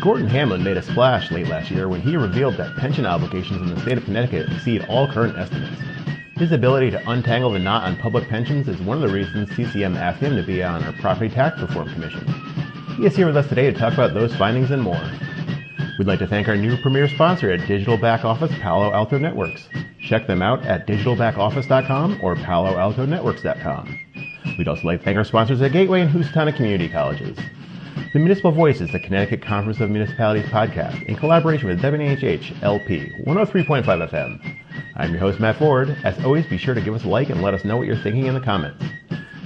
Gordon Hamlin made a splash late last year when he revealed that pension obligations in the state of Connecticut exceed all current estimates. His ability to untangle the knot on public pensions is one of the reasons CCM asked him to be on our Property Tax Reform Commission. He is here with us today to talk about those findings and more. We'd like to thank our new premier sponsor at Digital Back Office, Palo Alto Networks. Check them out at digitalbackoffice.com or paloaltonetworks.com. We'd also like to thank our sponsors at Gateway and Housatonic Community Colleges. The Municipal Voice is the Connecticut Conference of Municipalities podcast in collaboration with WNHH LP 103.5 FM. I'm your host, Matt Ford. As always, be sure to give us a like and let us know what you're thinking in the comments.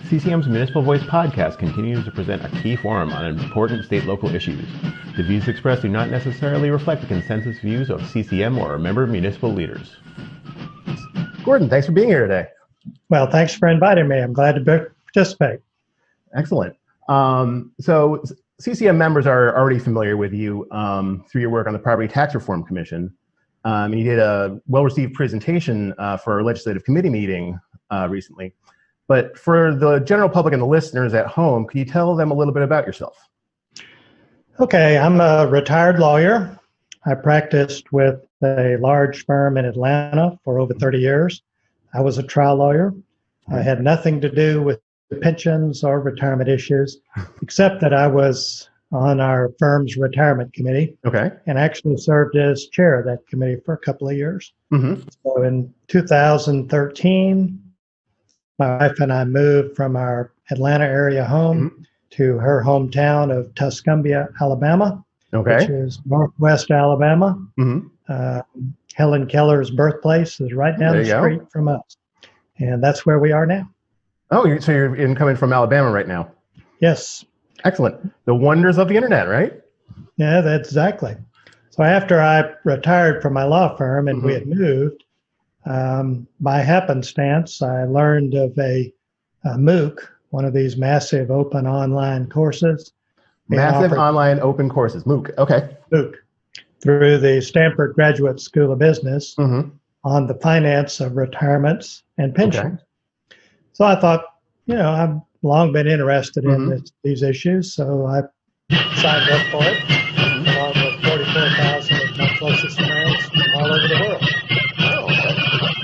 CCM's Municipal Voice podcast continues to present a key forum on important state-local issues. The views expressed do not necessarily reflect the consensus views of CCM or our member municipal leaders. Gordon, thanks for being here today. Well, thanks for inviting me. I'm glad to participate. Excellent. So CCM members are already familiar with you through your work on the Property Tax Reform Commission. And you did a well-received presentation for our legislative committee meeting recently. But for the general public and the listeners at home, could you tell them a little bit about yourself? Okay, I'm a retired lawyer. I practiced with a large firm in Atlanta for over 30 years. I was a trial lawyer. I had nothing to do with pensions or retirement issues, except that I was on our firm's retirement committee. Okay. And actually served as chair of that committee for a couple of years. Mm-hmm. So in 2013, my wife and I moved from our Atlanta area home to her hometown of Tuscumbia, Alabama, which is northwest Alabama. Helen Keller's birthplace is right down the street from us. And that's where we are now. Oh, so you're coming from Alabama right now? Yes. Excellent. The wonders of the internet, right? Yeah, that's exactly. So after I retired from my law firm and we had moved, by happenstance, I learned of a MOOC, one of these massive open online courses. Massive online open courses, MOOC. Okay. MOOC, through the Stanford Graduate School of Business on the finance of retirements and pensions. Okay. So I thought, I've long been interested in these issues, so I signed up for it, along with 44,000 of my closest friends from all over the world.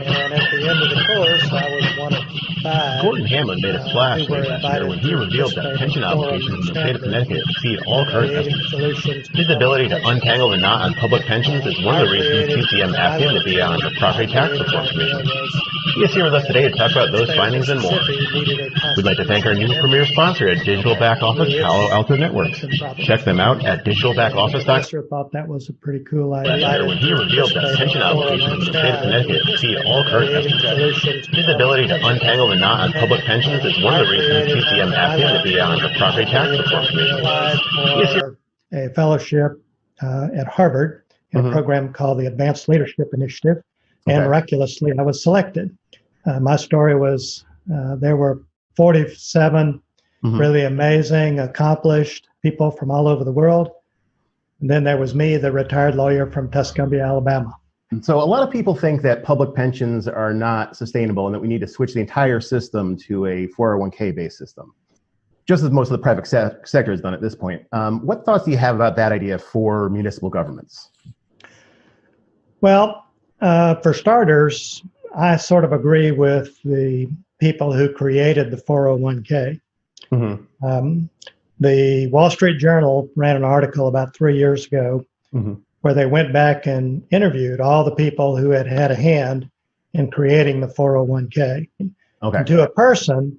And at the end of the course, I was one of 5. Gordon Hamlin made a splash late last year when he revealed that pension obligations in the state of Connecticut exceed all current estimates. His ability to untangle the knot on public pensions is one of the reasons CCM asked him to be on the Property Tax Reform Commission. He is here with us today to talk about those findings and more. We'd like to thank our new premier sponsor at Digital Back Office, Palo Alto Networks. Check them out at digitalbackoffice.com. I thought that was a pretty cool idea. When he revealed that pension obligations in the state of Connecticut exceed all current estimates. His ability to untangle the knot on public pensions is one of the reasons CCM asked him to be on the Property Tax Reform Commission. A fellowship at Harvard in a program called the Advanced Leadership Initiative, and miraculously I was selected. My story was there were 47 really amazing, accomplished people from all over the world. And then there was me, the retired lawyer from Tuscumbia, Alabama. So a lot of people think that public pensions are not sustainable and that we need to switch the entire system to a 401k based system, just as most of the private sector has done at this point. What thoughts do you have about that idea for municipal governments? Well, for starters, I sort of agree with the people who created the 401k. The Wall Street Journal ran an article about 3 years ago where they went back and interviewed all the people who had had a hand in creating the 401k. And to a person,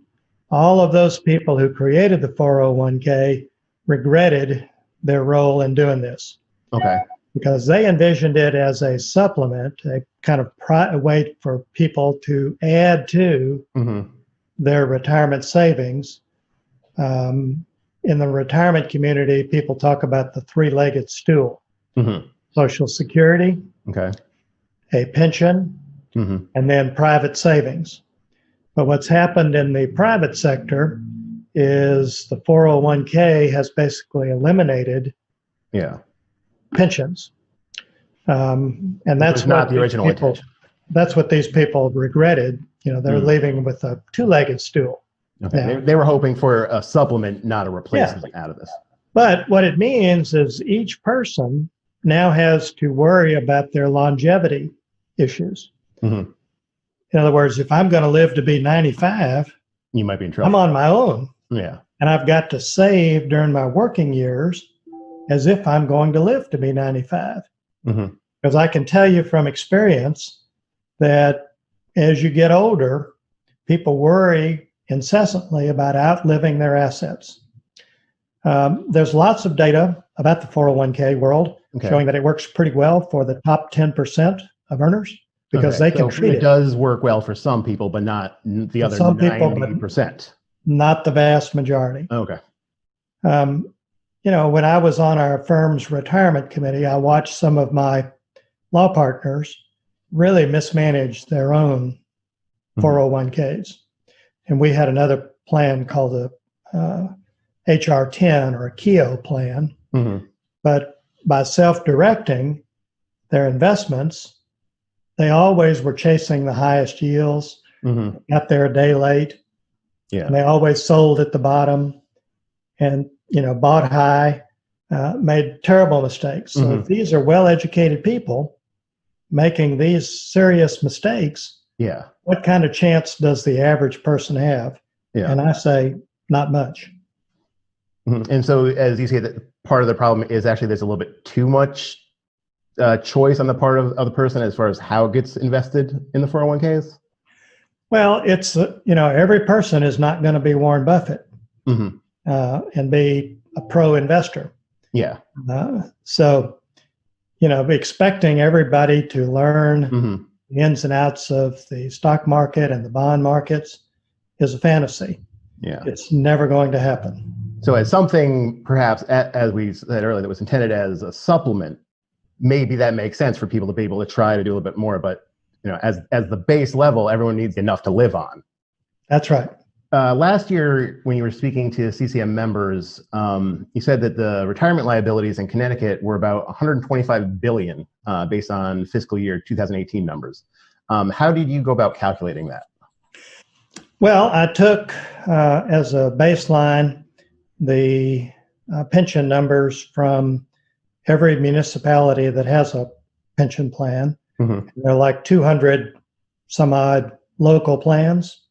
all of those people who created the 401k regretted their role in doing this. Because they envisioned it as a supplement, a kind of a way for people to add to their retirement savings. In the retirement community, people talk about the 3-legged stool. Social Security, a pension, and then private savings. But what's happened in the private sector is the 401k has basically eliminated pensions. And that's not the original intention. That's what these people regretted. They're leaving with a 2-legged stool. They were hoping for a supplement, not a replacement out of this. But what it means is each person now has to worry about their longevity issues. Mm-hmm. In other words, if I'm going to live to be 95, you might be in trouble. I'm on my own. Yeah. And I've got to save during my working years as if I'm going to live to be 95. Mm-hmm. Because I can tell you from experience that as you get older, people worry incessantly about outliving their assets. There's lots of data about the 401k world showing that it works pretty well for the top 10% of earners because they can treat it. It does work well for some people, but not the other 90%. Not the vast majority. Okay. When I was on our firm's retirement committee, I watched some of my law partners really mismanage their own 401ks. And we had another plan called the HR 10 or a KEO plan. Mm-hmm. But by self-directing their investments, they always were chasing the highest yields, got there a day late, and they always sold at the bottom and, bought high, made terrible mistakes. So if these are well-educated people making these serious mistakes, what kind of chance does the average person have? And I say, not much. And so, as you say, that part of the problem is actually there's a little bit too much choice on the part of the person as far as how it gets invested in the 401ks? Well, it's, every person is not going to be Warren Buffett and be a pro investor. Yeah. So, expecting everybody to learn the ins and outs of the stock market and the bond markets is a fantasy. Yeah. It's never going to happen. So as something, perhaps, as we said earlier, that was intended as a supplement, maybe that makes sense for people to be able to try to do a little bit more. But, as the base level, everyone needs enough to live on. That's right. Last year, when you were speaking to CCM members, you said that the retirement liabilities in Connecticut were about $125 billion based on fiscal year 2018 numbers. How did you go about calculating that? Well, I took as a baseline the pension numbers from every municipality that has a pension plan. There are like 200 some odd local plans.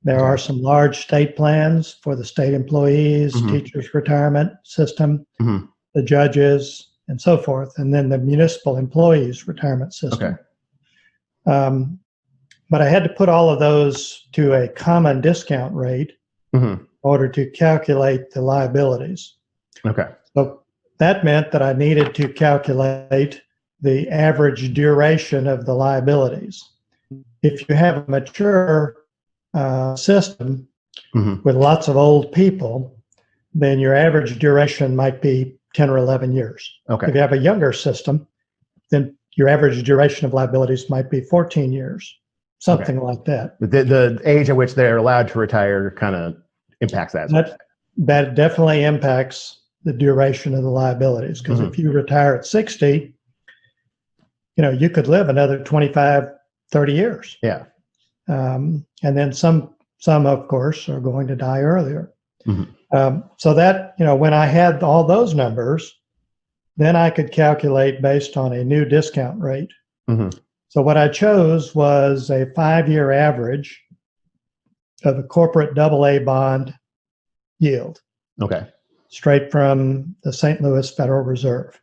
There are some large state plans for the state employees, teachers' retirement system, the judges, and so forth, and then the municipal employees' retirement system. Okay. But I had to put all of those to a common discount rate in order to calculate the liabilities. Okay. So that meant that I needed to calculate the average duration of the liabilities. If you have a mature system with lots of old people, then your average duration might be 10 or 11 years. Okay. If you have a younger system, then your average duration of liabilities might be 14 years, something like that. The age at which they're allowed to retire kind of impacts that. That definitely impacts the duration of the liabilities, because if you retire at 60, you could live another 25, 30 years. Yeah. And then some of course are going to die earlier. So that, when I had all those numbers, then I could calculate based on a new discount rate. So what I chose was a 5-year average of a corporate AA bond yield. Okay. Straight from the St. Louis Federal Reserve.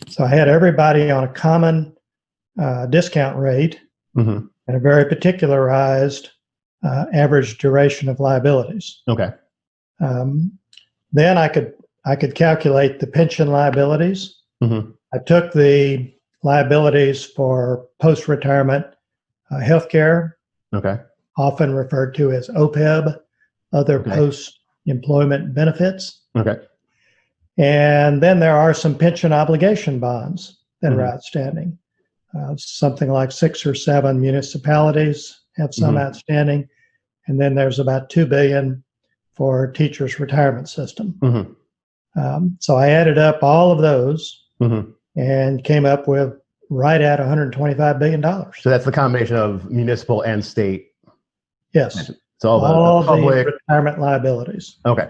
So I had everybody on a common discount rate and a very particularized average duration of liabilities. Okay. Then I could calculate the pension liabilities. I took the liabilities for post-retirement healthcare, often referred to as OPEB, other post-employment benefits. And then there are some pension obligation bonds that are outstanding. Something like 6 or 7 municipalities have some outstanding. And then there's about $2 billion for teachers' retirement system. So I added up all of those and came up with right at $125 billion. So that's the combination of municipal and state. Yes. So all the public retirement liabilities. Okay.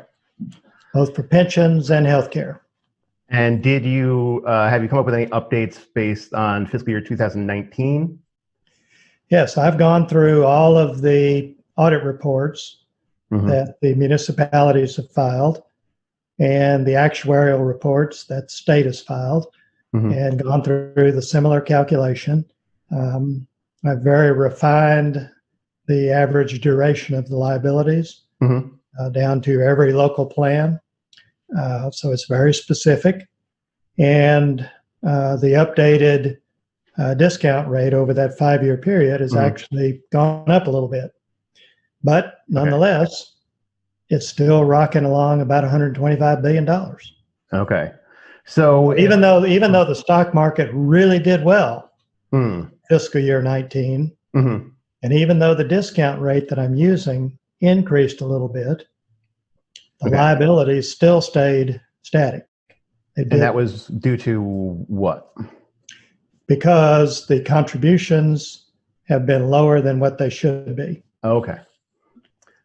both for pensions and healthcare. And did you have you come up with any updates based on fiscal year 2019? Yes, I've gone through all of the audit reports that the municipalities have filed and the actuarial reports that state has filed and gone through the similar calculation. I've very refined the average duration of the liabilities down to every local plan. So it's very specific. And the updated discount rate over that 5-year period has actually gone up a little bit. But nonetheless, it's still rocking along about $125 billion. Okay. So even though the stock market really did well fiscal year 19, and even though the discount rate that I'm using increased a little bit, the liabilities still stayed static. And that was due to what? Because the contributions have been lower than what they should be. Okay.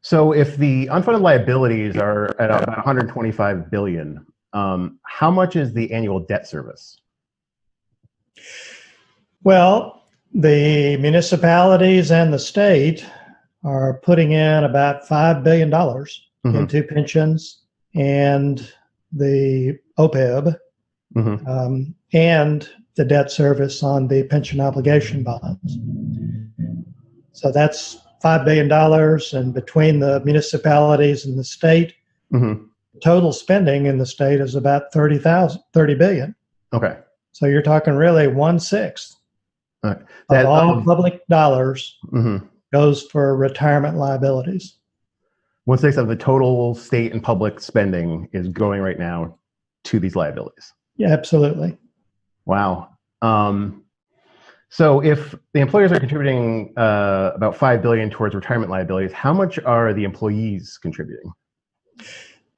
So if the unfunded liabilities are at about 125 billion, how much is the annual debt service? Well, the municipalities and the state are putting in about $5 billion into pensions and the OPEB and the debt service on the pension obligation bonds. So that's $5 billion, and between the municipalities and the state, total spending in the state is about $30 billion. Okay. So you're talking really 1/6 of all public dollars goes for retirement liabilities. 1/6 of the total state and public spending is going right now to these liabilities. Yeah, absolutely. Wow. So if the employers are contributing about $5 billion towards retirement liabilities, how much are the employees contributing?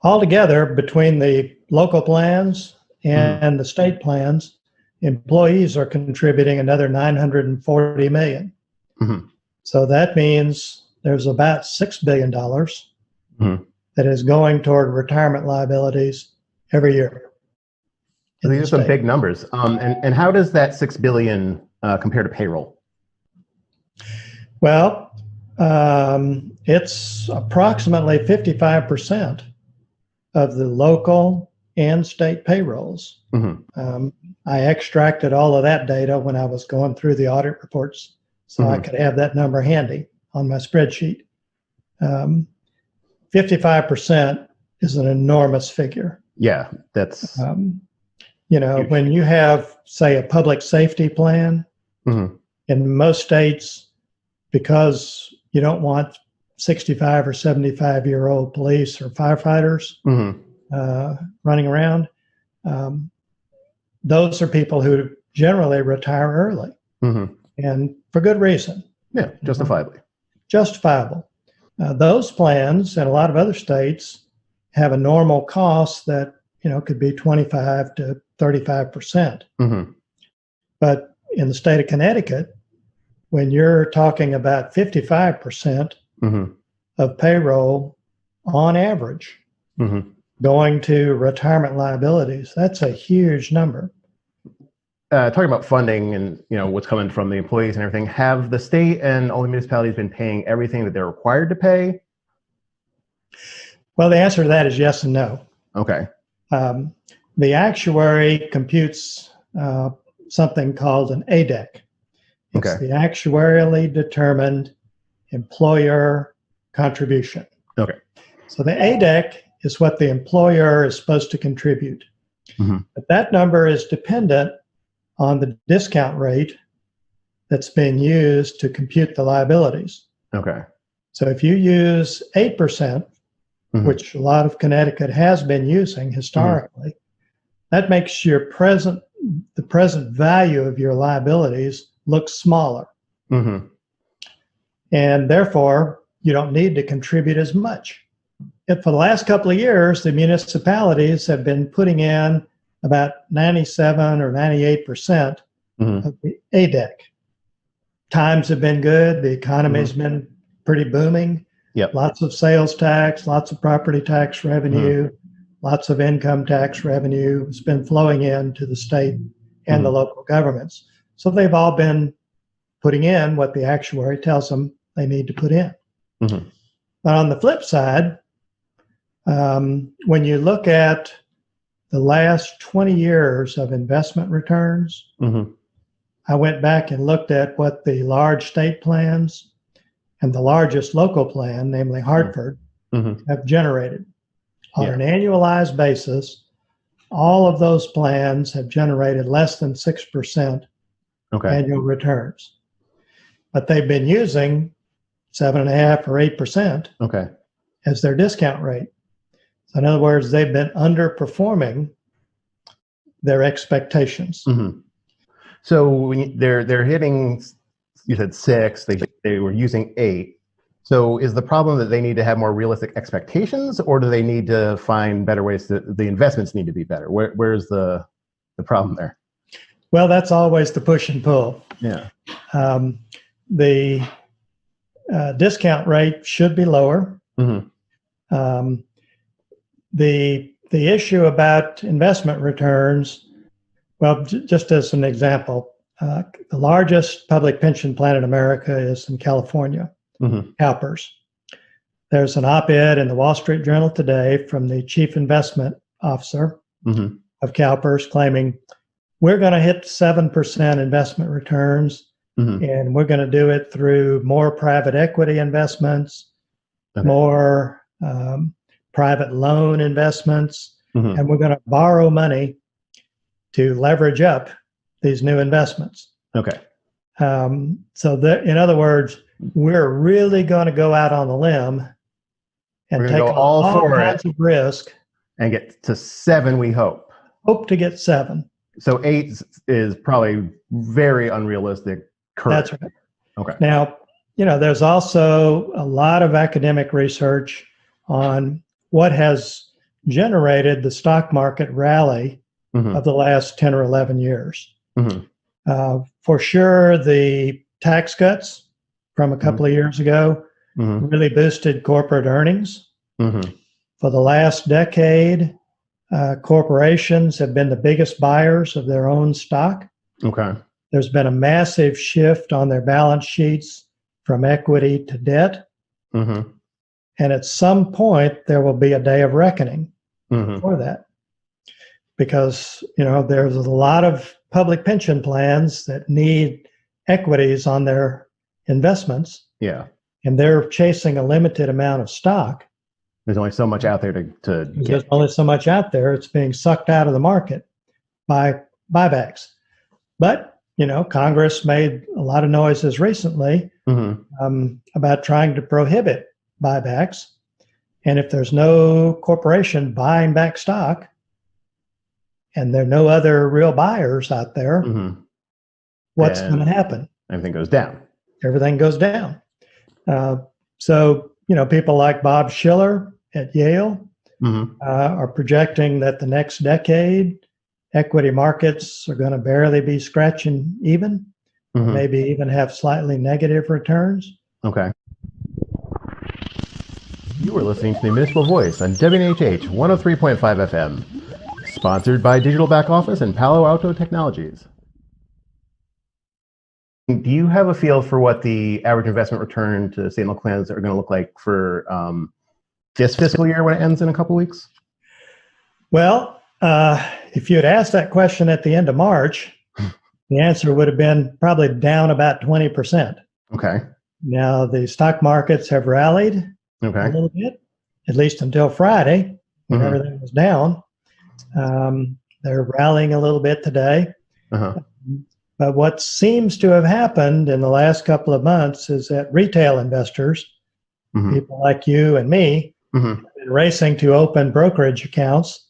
Altogether, between the local plans and the state plans, employees are contributing another $940 million. So that means there's about $6 billion that is going toward retirement liabilities every year. So these are some big numbers. And how does that $6 billion compare to payroll? Well, it's approximately 55% of the local and state payrolls. I extracted all of that data when I was going through the audit reports, so I could have that number handy on my spreadsheet. 55% is an enormous figure. Yeah, that's... when you have, say, a public safety plan, in most states, because you don't want 65 or 75-year-old police or firefighters running around, those are people who generally retire early, and for good reason. Yeah, justifiably. Justifiable. Those plans and a lot of other states have a normal cost that could be 25 to 35%. But in the state of Connecticut, when you're talking about 55% of payroll on average going to retirement liabilities, that's a huge number. Talking about funding and what's coming from the employees and everything, have the state and all the municipalities been paying everything that they're required to pay? Well, the answer to that is yes and no. Okay. The actuary computes something called an ADEC. It's the actuarially determined employer contribution. Okay. So the ADEC is what the employer is supposed to contribute. But that number is dependent on the discount rate that's being used to compute the liabilities. Okay. So if you use 8%, which a lot of Connecticut has been using historically, that makes the present value of your liabilities look smaller. And therefore, you don't need to contribute as much. And for the last couple of years, the municipalities have been putting in about 97 or 98% of the ADEC. Times have been good. The economy has been pretty booming. Lots of sales tax, lots of property tax revenue, lots of income tax revenue has been flowing into the state and the local governments. So they've all been putting in what the actuary tells them they need to put in. But on the flip side, when you look at the last 20 years of investment returns, I went back and looked at what the large state plans and the largest local plan, namely Hartford, have generated. On an annualized basis, all of those plans have generated less than 6% annual returns. But they've been using 7.5 or 8% as their discount rate. So in other words, they've been underperforming their expectations. So when they're hitting, you said 6, they were using 8. So is the problem that they need to have more realistic expectations, or do they need to find better ways that the investments need to be better? Where's the problem there? Well, that's always the push and pull. Yeah. The discount rate should be lower. The issue about investment returns, well, just as an example, the largest public pension plan in America is in California, CalPERS. There's an op-ed in the Wall Street Journal today from the chief investment officer of CalPERS claiming we're going to hit 7% investment returns, and we're going to do it through more private equity investments, more private loan investments, and we're going to borrow money to leverage up these new investments. So in other words, we're really going to go out on the limb and take all kinds of risk and get to 7, we hope. Hope to get 7. So 8 is probably very unrealistic. That's right. Now, there's also a lot of academic research on what has generated the stock market rally of the last 10 or 11 years. For sure, the tax cuts from a couple of years ago really boosted corporate earnings. For the last decade, corporations have been the biggest buyers of their own stock. There's been a massive shift on their balance sheets from equity to debt. And at some point, there will be a day of reckoning for that. Because, there's a lot of public pension plans that need equities on their investments. And they're chasing a limited amount of stock. There's only so much out there to get. There's only so much out there. It's being sucked out of the market by buybacks. But, Congress made a lot of noises recently about trying to prohibit buybacks. And if there's no corporation buying back stock, and there are no other real buyers out there, what's going to happen? Everything goes down. Everything goes down. So, people like Bob Schiller at Yale are projecting that the next decade, equity markets are going to barely be scratching even, maybe even have slightly negative returns. You are listening to the Municipal Voice on WNHH 103.5 FM. Sponsored by Digital Back Office and Palo Alto Technologies. Do you have a feel for what the average investment return to state and local plans are going to look like for this fiscal year when it ends in a couple weeks? Well, if you had asked that question at the end of March, the answer would have been probably down about 20%. Now, the stock markets have rallied a little bit, at least until Friday, when everything was down. They're rallying a little bit today. But what seems to have happened in the last couple of months is that retail investors, people like you and me, have been racing to open brokerage accounts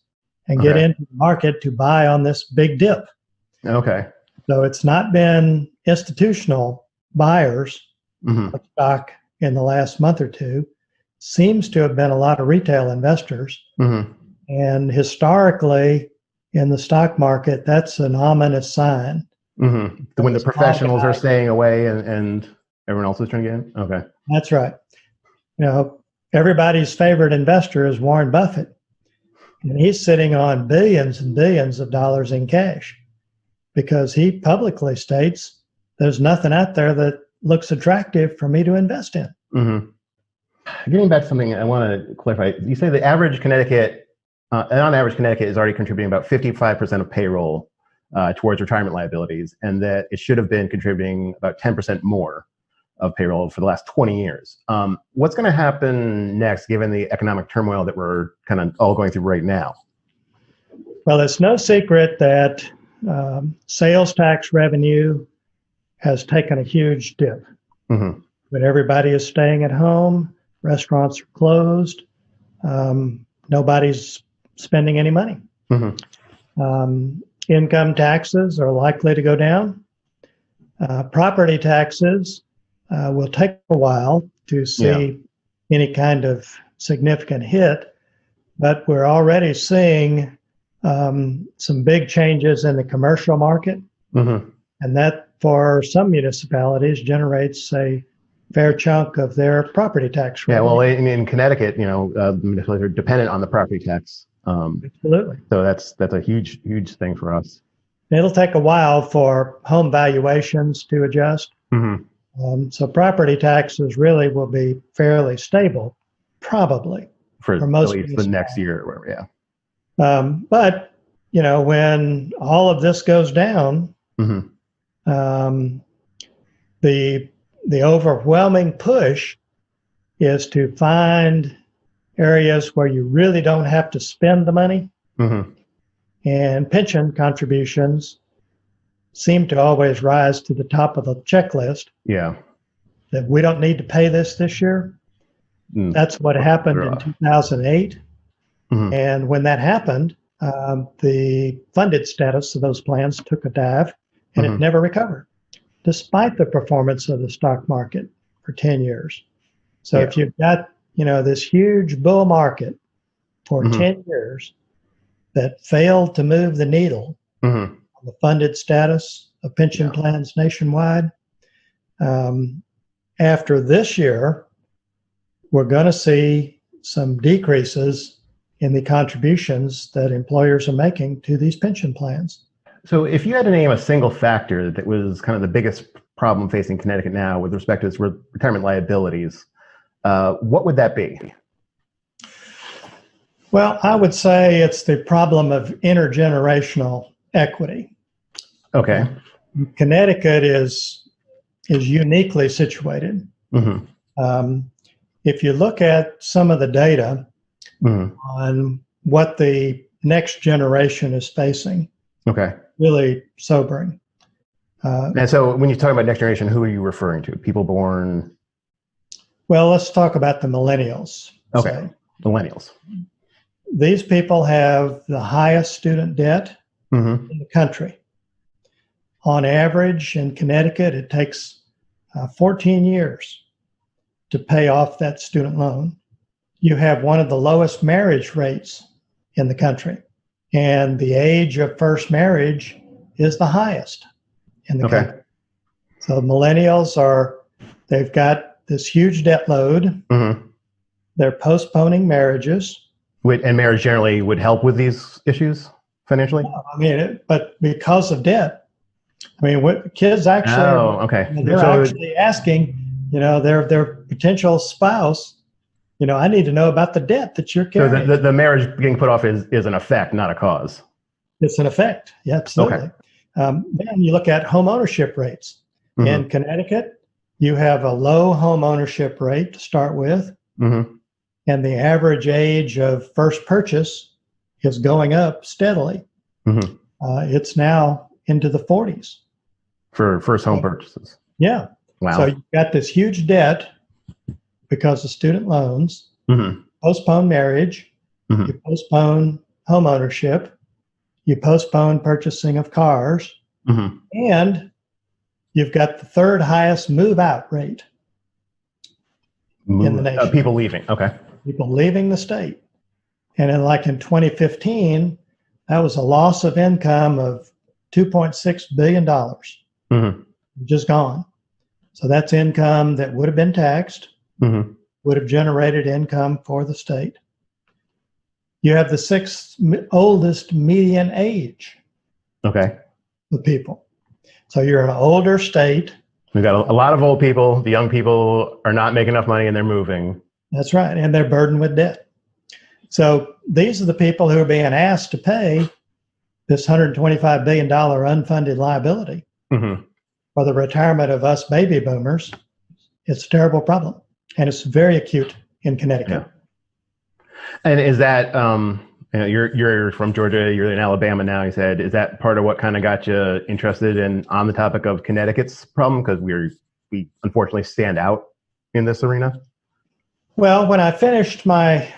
and get into the market to buy on this big dip. So it's not been institutional buyers of stock in the last month or two. Seems to have been a lot of retail investors. And historically, in the stock market, that's an ominous sign. When the professionals are staying away and everyone else is trying to get in? That's right. Everybody's favorite investor is Warren Buffett. And he's sitting on billions and billions of dollars in cash because he publicly states there's nothing out there that looks attractive for me to invest in. Mm-hmm. Getting back to something I want to clarify. You say the average Connecticut, on average, Connecticut is already contributing about 55% of payroll towards retirement liabilities, and that it should have been contributing about 10% more of payroll for the last 20 years. What's going to happen next, given the economic turmoil that we're kind of all going through right now? Well, it's no secret that sales tax revenue has taken a huge dip. Mm-hmm. When everybody is staying at home, restaurants are closed, nobody's spending any money. Mm-hmm. Income taxes are likely to go down. Property taxes will take a while to see any kind of significant hit, but we're already seeing some big changes in the commercial market, mm-hmm. and that for some municipalities generates a fair chunk of their property tax revenue. Yeah, well, in Connecticut, municipalities are dependent on the property tax. Absolutely. So that's a huge thing for us. It'll take a while for home valuations to adjust. Mm-hmm. So property taxes really will be fairly stable, probably for most at least the next year or whatever. Yeah. But when all of this goes down, mm-hmm. The overwhelming push is to find areas where you really don't have to spend the money. Mm-hmm. And pension contributions seem to always rise to the top of the checklist. Yeah. That we don't need to pay this year. That's what happened in 2008. Mm-hmm. And when that happened, the funded status of those plans took a dive, and mm-hmm. it never recovered, despite the performance of the stock market for 10 years. So if you've got, this huge bull market for mm-hmm. 10 years that failed to move the needle mm-hmm. on the funded status of pension plans nationwide, after this year, we're going to see some decreases in the contributions that employers are making to these pension plans. So if you had to name a single factor that was kind of the biggest problem facing Connecticut now with respect to its retirement liabilities, what would that be? Well, I would say it's the problem of intergenerational equity. Okay. Connecticut is uniquely situated. Mm-hmm. If you look at some of the data mm-hmm. on what the next generation is facing, okay, really sobering. And so when you talk about next generation, who are you referring to? People born? Well, let's talk about the millennials. Okay, say. Millennials. These people have the highest student debt mm-hmm. in the country. On average, in Connecticut, it takes 14 years to pay off that student loan. You have one of the lowest marriage rates in the country, and the age of first marriage is the highest in the country. So millennials they've got this huge debt load. Mm-hmm. They're postponing marriages. And marriage generally would help with these issues financially? No, but because of debt, what kids actually, they're actually asking, their potential spouse, I need to know about the debt that you're carrying. So the marriage getting put off is an effect, not a cause. It's an effect. Yeah, absolutely. Okay. Then you look at home ownership rates. Mm-hmm. In Connecticut, you have a low home ownership rate to start with. Mm-hmm. And the average age of first purchase is going up steadily. Mm-hmm. It's now into the 40s. For first home purchases. Yeah. Wow. So you've got this huge debt because of student loans, mm-hmm. postpone marriage, mm-hmm. you postpone home ownership, you postpone purchasing of cars, mm-hmm. and you've got the third highest move-out rate in the nation. People leaving, okay. People leaving the state. And in 2015, that was a loss of income of $2.6 billion. Mm-hmm. Just gone. So that's income that would have been taxed, mm-hmm. would have generated income for the state. You have the sixth oldest median age Okay. of people. So you're an older state. We've got a lot of old people. The young people are not making enough money and they're moving. That's right. And they're burdened with debt. So these are the people who are being asked to pay this $125 billion unfunded liability for the retirement of us baby boomers. It's a terrible problem. And it's very acute in Connecticut. Yeah. And is that, you're from Georgia, you're in Alabama now, you said, is that part of what kind of got you interested in on the topic of Connecticut's problem? Because we unfortunately stand out in this arena? Well, when I finished my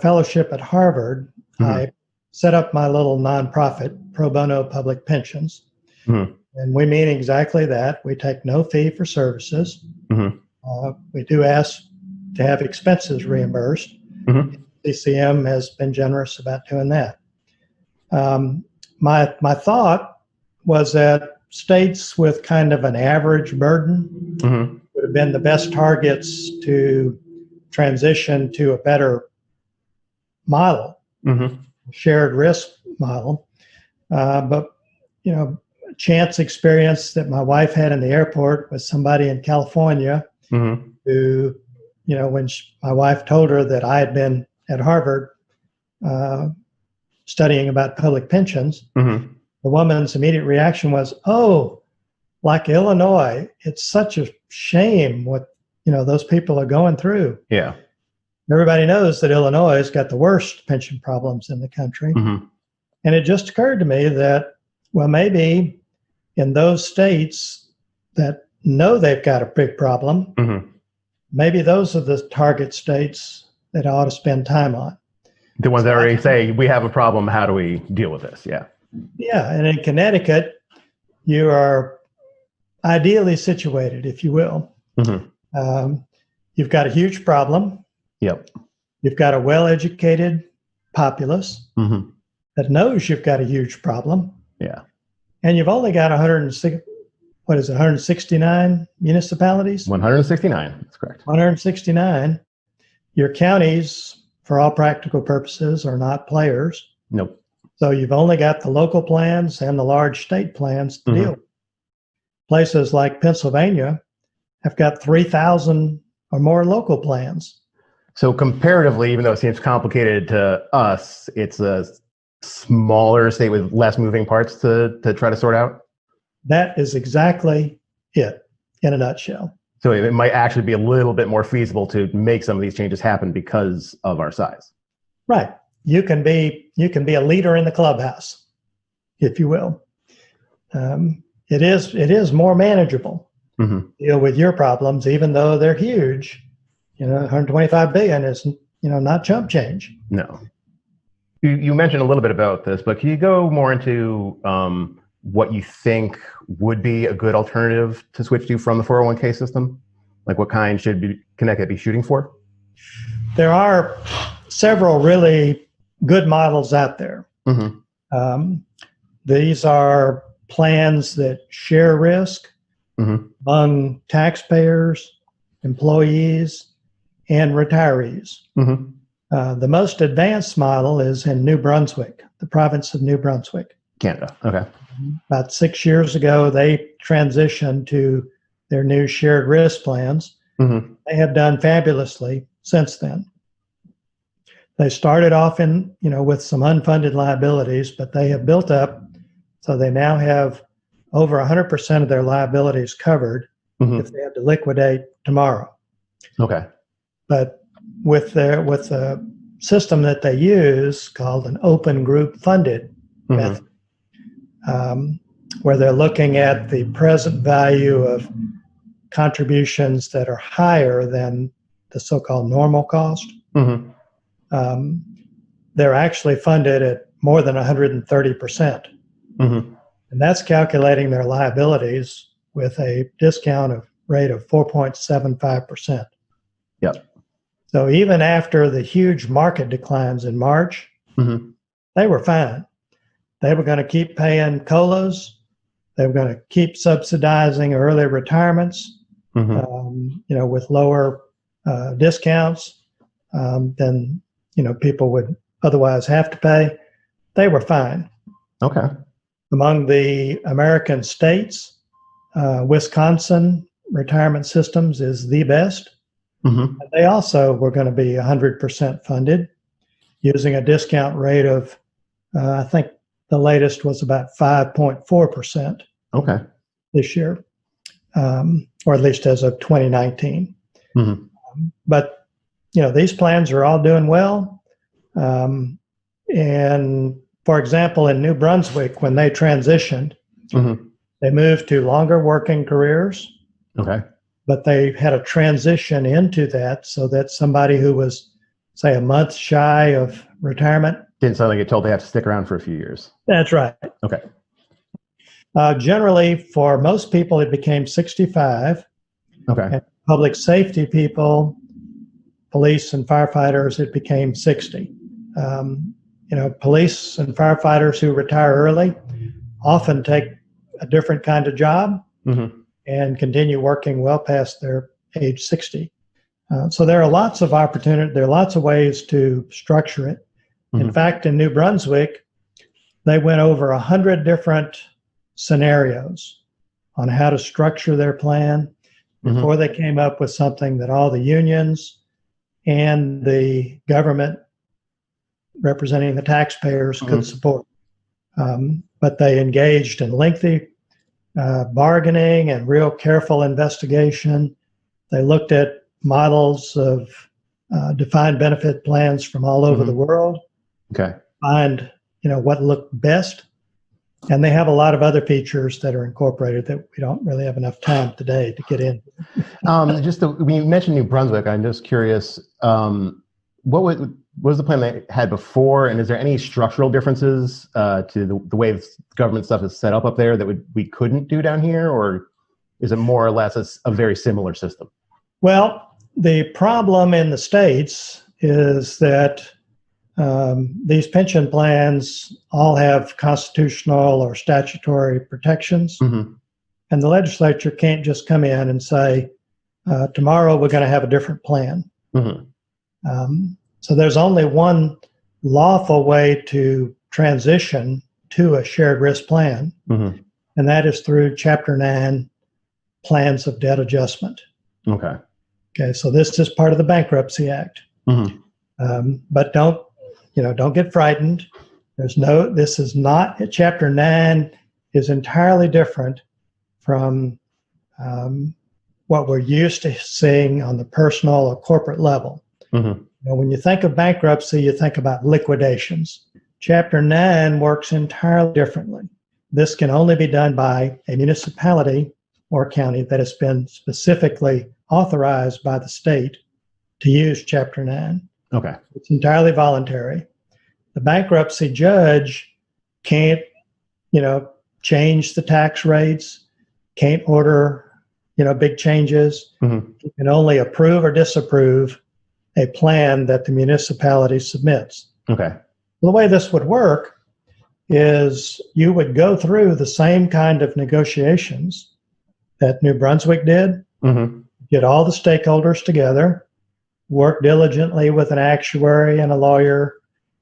fellowship at Harvard, I set up my little nonprofit, Pro Bono Public Pensions. And we mean exactly that. We take no fee for services. We do ask to have expenses reimbursed. CCM has been generous about doing that. My thought was that states with kind of an average burden would have been the best targets to transition to a better model, shared risk model. But, chance experience that my wife had in the airport with somebody in California who, when my wife told her that I had been at Harvard studying about public pensions, the woman's immediate reaction was, oh, like Illinois, it's such a shame what, those people are going through. Yeah. Everybody knows that Illinois has got the worst pension problems in the country. And it just occurred to me that, well, maybe in those states that know they've got a big problem, maybe those are the target states that I ought to spend time on. The ones that already say, we have a problem, how do we deal with this? Yeah. Yeah, and in Connecticut, you are ideally situated, if you will. You've got a huge problem. Yep. You've got a well-educated populace that knows you've got a huge problem. Yeah. And you've only got 169 municipalities? 169, that's correct. 169. Your counties, for all practical purposes, are not players. Nope. So you've only got the local plans and the large state plans to deal with. Places like Pennsylvania have got 3,000 or more local plans. So comparatively, even though it seems complicated to us, it's a smaller state with less moving parts to try to sort out? That is exactly it in a nutshell. So it might actually be a little bit more feasible to make some of these changes happen because of our size. Right. You can be a leader in the clubhouse, if you will. It is more manageable to deal with your problems, even though they're huge. 125 billion is not chump change. No. You mentioned a little bit about this, but can you go more into what you think would be a good alternative to switch to from the 401k system? Like what kind should Connecticut be shooting for? There are several really good models out there. These are plans that share risk among taxpayers, employees, and retirees. The most advanced model is in New Brunswick, the province of New Brunswick. Canada, okay. About 6 years ago, they transitioned to their new shared risk plans. They have done fabulously since then. They started off with some unfunded liabilities, but they have built up, so they now have over 100% of their liabilities covered if they had to liquidate tomorrow. Okay. But with the system that they use called an open group funded method, where they're looking at the present value of contributions that are higher than the so-called normal cost. They're actually funded at more than 130%. And that's calculating their liabilities with a discount rate of 4.75%. Yep. So even after the huge market declines in March, they were fine. They were going to keep paying COLAs. They were going to keep subsidizing early retirements, with lower discounts than people would otherwise have to pay, they were fine. Okay. Among the American states, Wisconsin retirement systems is the best. Mm-hmm. They also were going to be 100% funded using a discount rate of, I think the latest was about 5.4%. Okay. This year, or at least as of 2019. Mm-hmm. But, these plans are all doing well. And for example, in New Brunswick, when they transitioned, mm-hmm. they moved to longer working careers. Okay. But they had a transition into that so that somebody who was, say, a month shy of retirement didn't suddenly get told they have to stick around for a few years. That's right. Okay. Generally, for most people, it became 65. Okay. And public safety people, police and firefighters, it became 60. Police and firefighters who retire early often take a different kind of job mm-hmm. and continue working well past their age 60. So there are lots of opportunities. There are lots of ways to structure it. Mm-hmm. In fact, in New Brunswick, they went over 100 different scenarios on how to structure their plan before they came up with something that all the unions and the government representing the taxpayers could support. But they engaged in lengthy bargaining and real careful investigation. They looked at models of defined benefit plans from all over the world. Okay. Find, what looked best. And they have a lot of other features that are incorporated that we don't really have enough time today to get into. When you mentioned New Brunswick, I'm just curious, what was the plan they had before, and is there any structural differences to the way the government stuff is set up there that we couldn't do down here, or is it more or less a very similar system? Well, the problem in the States is that these pension plans all have constitutional or statutory protections. Mm-hmm. And the legislature can't just come in and say, tomorrow we're going to have a different plan. Mm-hmm. So there's only one lawful way to transition to a shared risk plan, and that is through Chapter 9 plans of debt adjustment. Okay. Okay, so this is part of the Bankruptcy Act. But don't get frightened. This is not, Chapter 9 is entirely different from what we're used to seeing on the personal or corporate level. When you think of bankruptcy, you think about liquidations. Chapter 9 works entirely differently. This can only be done by a municipality or county that has been specifically authorized by the state to use Chapter 9. Okay. It's entirely voluntary. The bankruptcy judge can't, change the tax rates, can't order, big changes. He can only approve or disapprove a plan that the municipality submits. Okay. The way this would work is you would go through the same kind of negotiations that New Brunswick did, get all the stakeholders together, work diligently with an actuary and a lawyer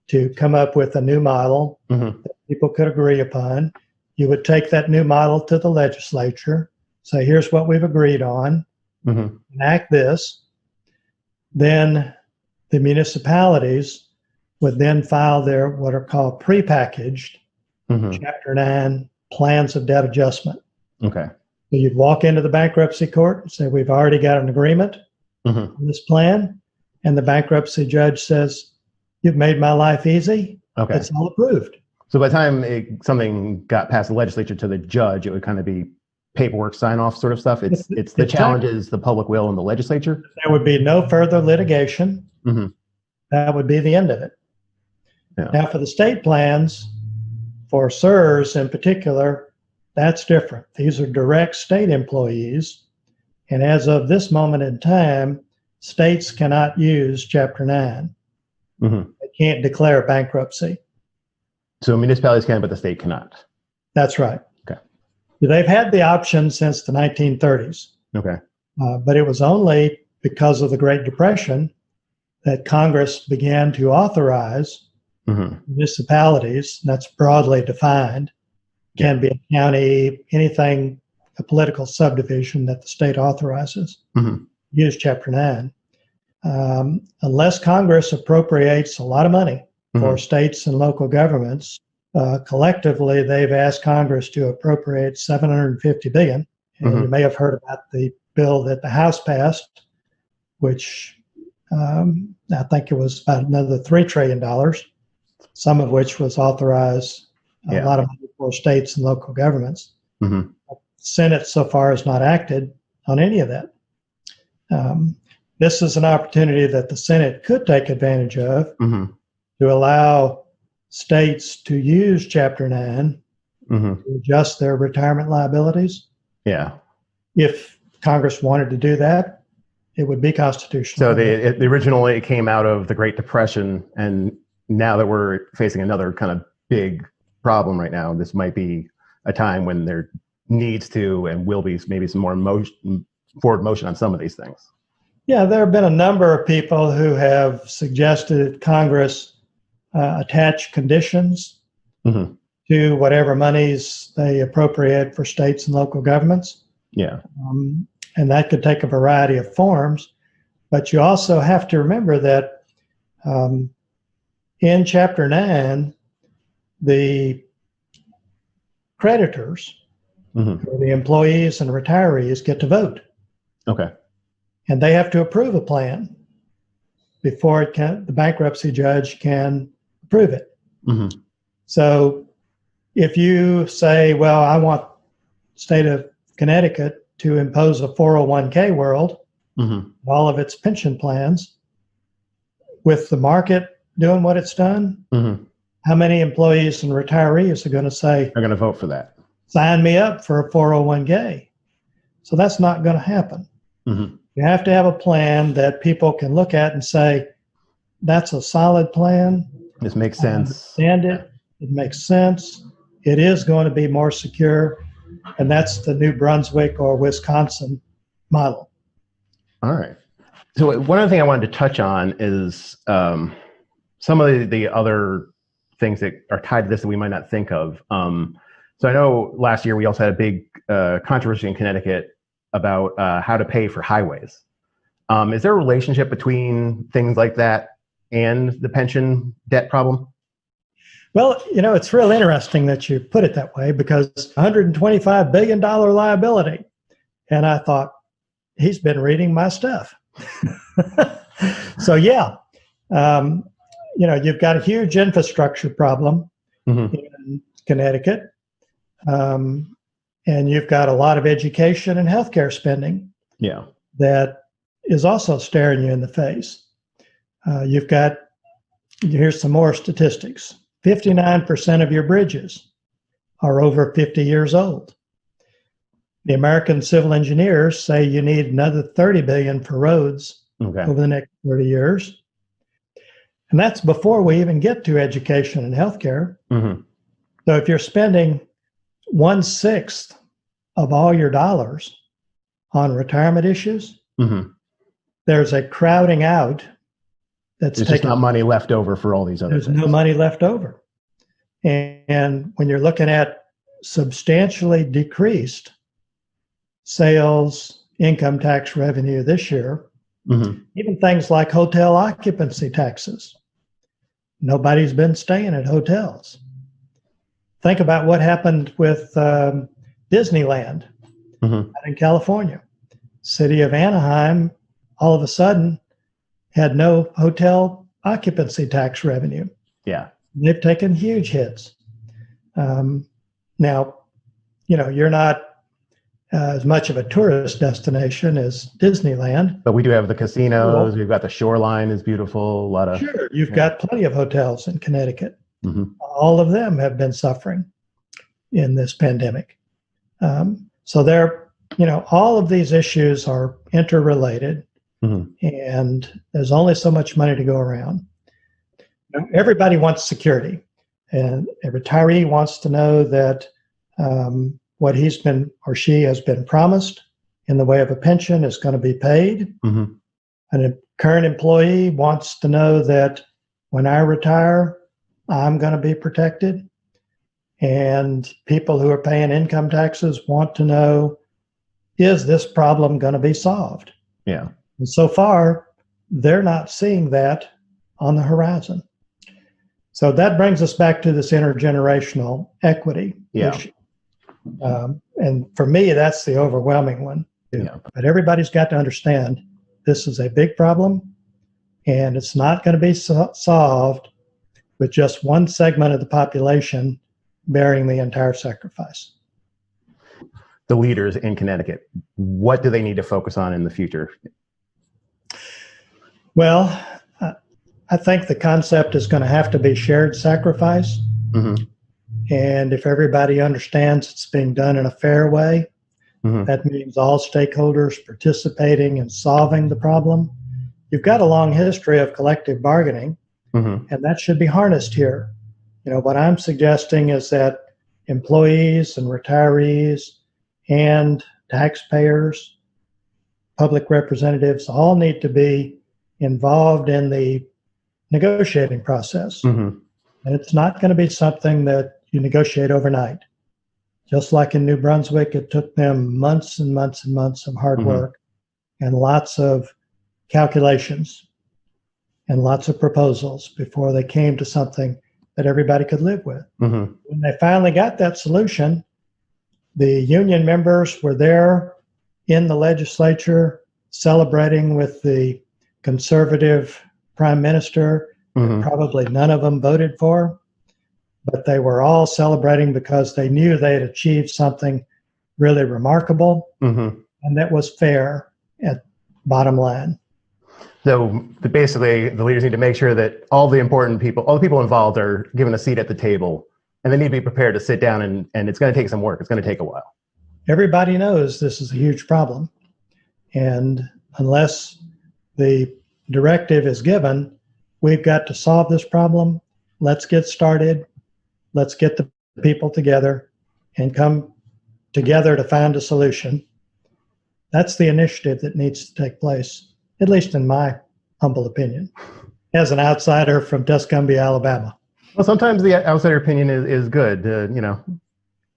to come up with a new model that people could agree upon. You would take that new model to the legislature, say, here's what we've agreed on, enact this. Then the municipalities would then file their what are called prepackaged Chapter 9 plans of debt adjustment. Okay. So you'd walk into the bankruptcy court and say, we've already got an agreement on this plan. And the bankruptcy judge says, you've made my life easy. Okay. It's all approved. So by the time something got past the legislature to the judge, it would kind of be paperwork sign-off sort of stuff. It's the challenge is the public will in the legislature. There would be no further litigation. That would be the end of it. Yeah. Now, for the state plans, for CSRS in particular, that's different. These are direct state employees. And as of this moment in time, states cannot use Chapter 9. They can't declare bankruptcy. So municipalities can, but the state cannot. That's right. Okay. They've had the option since the 1930s. Okay. But it was only because of the Great Depression that Congress began to authorize Municipalities, that's broadly defined, can be a county, anything, a political subdivision that the state authorizes, use Chapter 9. Unless Congress appropriates a lot of money for states and local governments, collectively, they've asked Congress to appropriate $750 billion. And you may have heard about the bill that the House passed, which I think it was about another $3 trillion, some of which was authorized a lot of money for states and local governments. The Senate so far has not acted on any of that. This is an opportunity that the Senate could take advantage of to allow states to use Chapter 9 to adjust their retirement liabilities. Yeah. If Congress wanted to do that, it would be constitutional. So originally it came out of the Great Depression, and now that we're facing another kind of big problem right now, this might be a time when there needs to and will be maybe some more forward motion on some of these things. Yeah, there have been a number of people who have suggested that Congress attach conditions to whatever monies they appropriate for states and local governments. Yeah. And that could take a variety of forms. But you also have to remember that in Chapter 9, the creditors, the employees and retirees, get to vote. Okay. And they have to approve a plan before the bankruptcy judge can approve it. So if you say, well, I want the state of Connecticut to impose a 401k world, all of its pension plans, with the market doing what it's done, how many employees and retirees are going to say, are going to vote for that? Sign me up for a 401k. So that's not going to happen. You have to have a plan that people can look at and say, that's a solid plan. This makes sense. Understand it. It makes sense. It is going to be more secure. And that's the New Brunswick or Wisconsin model. All right. So one other thing I wanted to touch on is some of the other things that are tied to this that we might not think of. So I know last year we also had a big controversy in Connecticut about how to pay for highways. Is there a relationship between things like that and the pension debt problem? Well, it's real interesting that you put it that way, because $125 billion liability. And I thought, he's been reading my stuff. So yeah, you've got a huge infrastructure problem in Connecticut. And you've got a lot of education and healthcare spending that is also staring you in the face. Here's some more statistics. 59% of your bridges are over 50 years old. The American civil engineers say you need another $30 billion for roads over the next 30 years. And that's before we even get to education and healthcare. So if you're spending 1/6 of all your dollars on retirement issues, there's a crowding out that's just not money left over for all these other things. There's no money left over. And when you're looking at substantially decreased sales, income tax revenue this year, even things like hotel occupancy taxes, nobody's been staying at hotels. Think about what happened with Disneyland out in California. City of Anaheim, all of a sudden, had no hotel occupancy tax revenue. Yeah. They've taken huge hits. Now, you're not as much of a tourist destination as Disneyland. But we do have the casinos. We've got the shoreline is beautiful. A lot of You've got plenty of hotels in Connecticut. All of them have been suffering in this pandemic. So all of these issues are interrelated, and there's only so much money to go around. Everybody wants security, and a retiree wants to know that what he's been or she has been promised in the way of a pension is going to be paid. And a current employee wants to know that when I retire, I'm going to be protected. And people who are paying income taxes want to know, is this problem going to be solved? Yeah. And so far, they're not seeing that on the horizon. So that brings us back to this intergenerational equity issue. And for me, that's the overwhelming one. Yeah. But everybody's got to understand this is a big problem, and it's not going to be solved with just one segment of the population bearing the entire sacrifice. The leaders in Connecticut, what do they need to focus on in the future? Well, I think the concept is going to have to be shared sacrifice. Mm-hmm. And if everybody understands it's being done in a fair way, that means all stakeholders participating in solving the problem. You've got a long history of collective bargaining, and that should be harnessed here. You know, what I'm suggesting is that employees and retirees and taxpayers, public representatives, all need to be involved in the negotiating process. And it's not going to be something that you negotiate overnight. Just like in New Brunswick, it took them months and months and months of hard work and lots of calculations and lots of proposals before they came to something that everybody could live with. When they finally got that solution, the union members were there in the legislature celebrating with the conservative prime minister. Probably none of them voted for, but they were all celebrating because they knew they had achieved something really remarkable and that was fair at bottom line. So basically, the leaders need to make sure that all the important people, all the people involved are given a seat at the table, and they need to be prepared to sit down, and it's going to take some work. It's going to take a while. Everybody knows this is a huge problem. And unless the directive is given, we've got to solve this problem. Let's get started. Let's get the people together and come together to find a solution. That's the initiative that needs to take place, at least in my humble opinion, as an outsider from Tuscumbia, Alabama. Well, sometimes the outsider opinion is good. You know,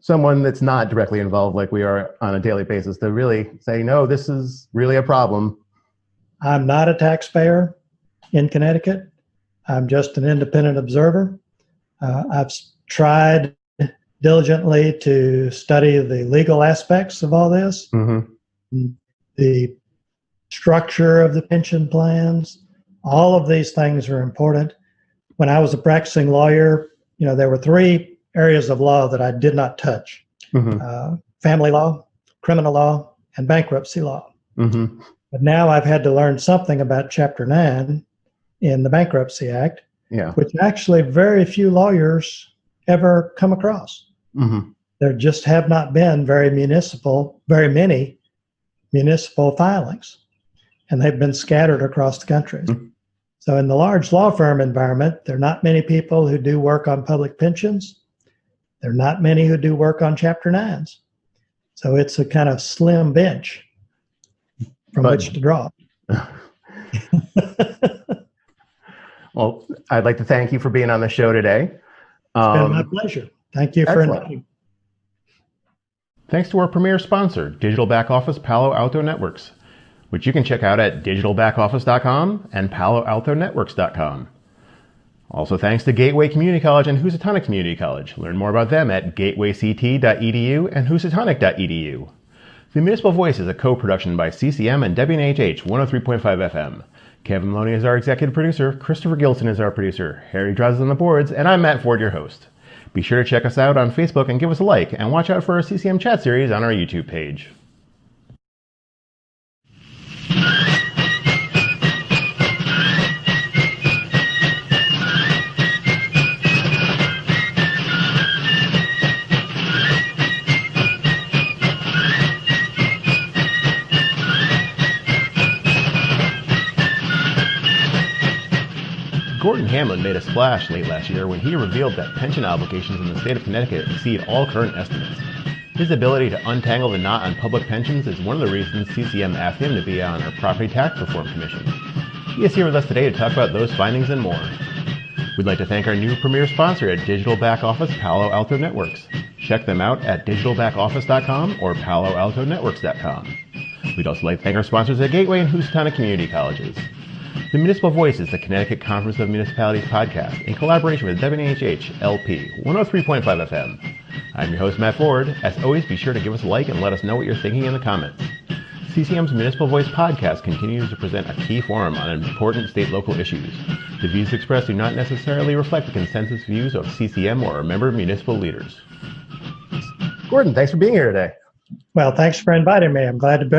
someone that's not directly involved like we are on a daily basis to really say, no, this is really a problem. I'm not a taxpayer in Connecticut. I'm just an independent observer. I've tried diligently to study the legal aspects of all this, the structure of the pension plans. All of these things are important. When I was a practicing lawyer, you know, there were three areas of law that I did not touch: family law, criminal law, and bankruptcy law. But now I've had to learn something about Chapter 9 in the Bankruptcy Act, which actually very few lawyers ever come across. There just have not been very many municipal filings, and they've been scattered across the country. So in the large law firm environment, there are not many people who do work on public pensions. There are not many who do work on Chapter 9s. So it's a kind of slim bench from which to draw. Well, I'd like to thank you for being on the show today. It's been my pleasure. Thank you for inviting me. Thanks to our premier sponsor, Digital Back Office Palo Alto Networks, which you can check out at digitalbackoffice.com and paloaltonetworks.com. Also thanks to Gateway Community College and Housatonic Community College. Learn more about them at gatewayct.edu and housatonic.edu. The Municipal Voice is a co-production by CCM and WNHH 103.5 FM. Kevin Maloney is our executive producer, Christopher Gilson is our producer, Harry Draws on the boards, and I'm Matt Ford, your host. Be sure to check us out on Facebook and give us a like, and watch out for our CCM chat series on our YouTube page. Gordon Hamlin made a splash late last year when he revealed that pension obligations in the state of Connecticut exceed all current estimates. His ability to untangle the knot on public pensions is one of the reasons CCM asked him to be on our Property Tax Reform Commission. He is here with us today to talk about those findings and more. We'd like to thank our new premier sponsor at Digital Back Office, Palo Alto Networks. Check them out at digitalbackoffice.com or paloaltonetworks.com. We'd also like to thank our sponsors at Gateway and Housatonic Community Colleges. The Municipal Voice is the Connecticut Conference of Municipalities podcast in collaboration with WNHH LP 103.5 FM. I'm your host, Matt Ford. As always, be sure to give us a like and let us know what you're thinking in the comments. CCM's Municipal Voice podcast continues to present a key forum on important state-local issues. The views expressed do not necessarily reflect the consensus views of CCM or our member municipal leaders. Gordon, thanks for being here today. Well, thanks for inviting me. I'm glad to be